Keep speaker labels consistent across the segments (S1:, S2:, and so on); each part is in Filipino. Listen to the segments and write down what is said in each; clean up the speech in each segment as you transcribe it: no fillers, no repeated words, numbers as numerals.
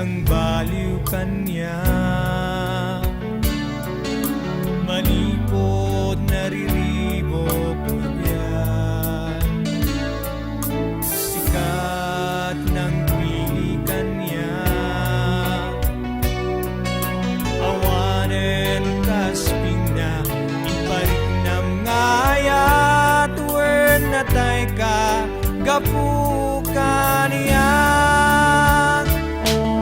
S1: ang baliw kanya. Malipot nariribok na biyan, sikat ng pilikan niya. Awanen kasping na iparik ng ngayat, wen natay ka gapukan niya.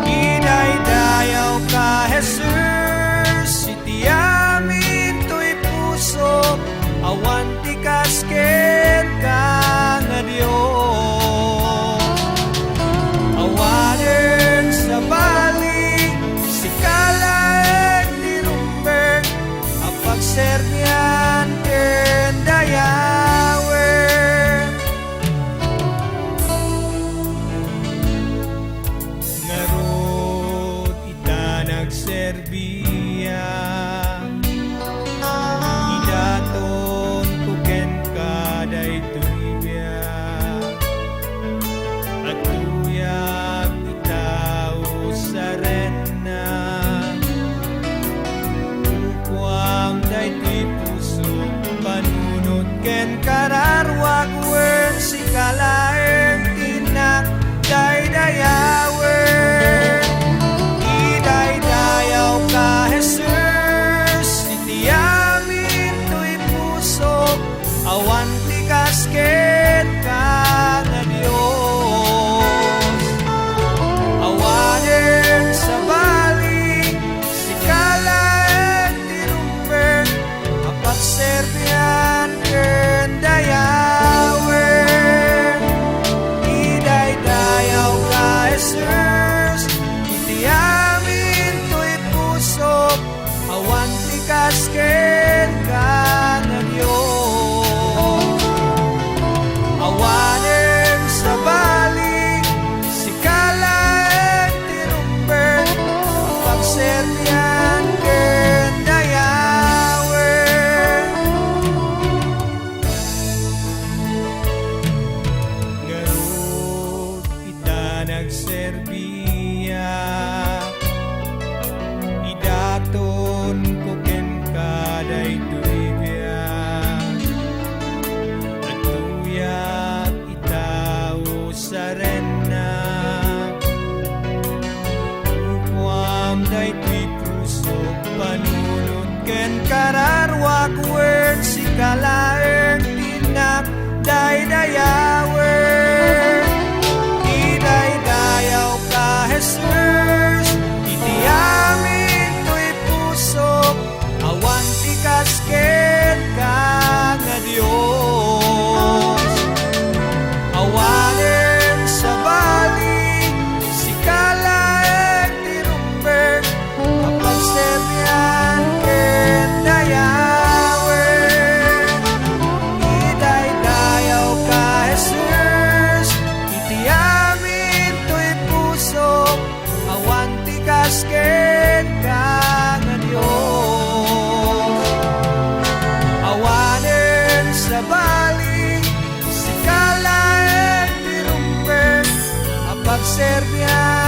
S1: Idaydayaw ka Jesus, itiamin to'y puso, awan ti kasket ka nga Dios. Awanen sa balik, si kalaan ti rumbeng, apagserbian ken dayawen. Ngarod ita nagserbiya, idaton kuken kaday tuybiya, at tuyak itaw sa rena. Ukwam day ti puso, panunod ken kararwag, wen si kalaeng tinak daydayawen. Idaydayaw ka Jesus, itiamin to'y puso, awan ti kasket ka nga Dios. Awanen sa balik, si kalaan ti rumbeng, apagserbian ken dayawen. Idaydayaw ka Jesus, itiamin to'y puso, awan ti kasket ka nga Dios. Awanen sa balik, si kalaan ti rumbeng, apagserbian ken dayawen. Ngarod ita nagserbiya, idaton kuken kaday tuybiya, at tuyak itaw sa rena. Ukwam day ti puso, panunod ken kararwag, wen si kalaeng tinak daydayawen. Idaydayaw ka Jesus, itiamin to'y puso, awan ti kasket ka nga Dios. Awanen sa balik, si kalaeng ti rumbeng, apagserbian ken dayawen. Idaydayaw ka Jesus, itiamin to'y puso, awan ti kasket ka nga Dios. Awanen sa balik, si kalaeng ti rumbeng, apagserbian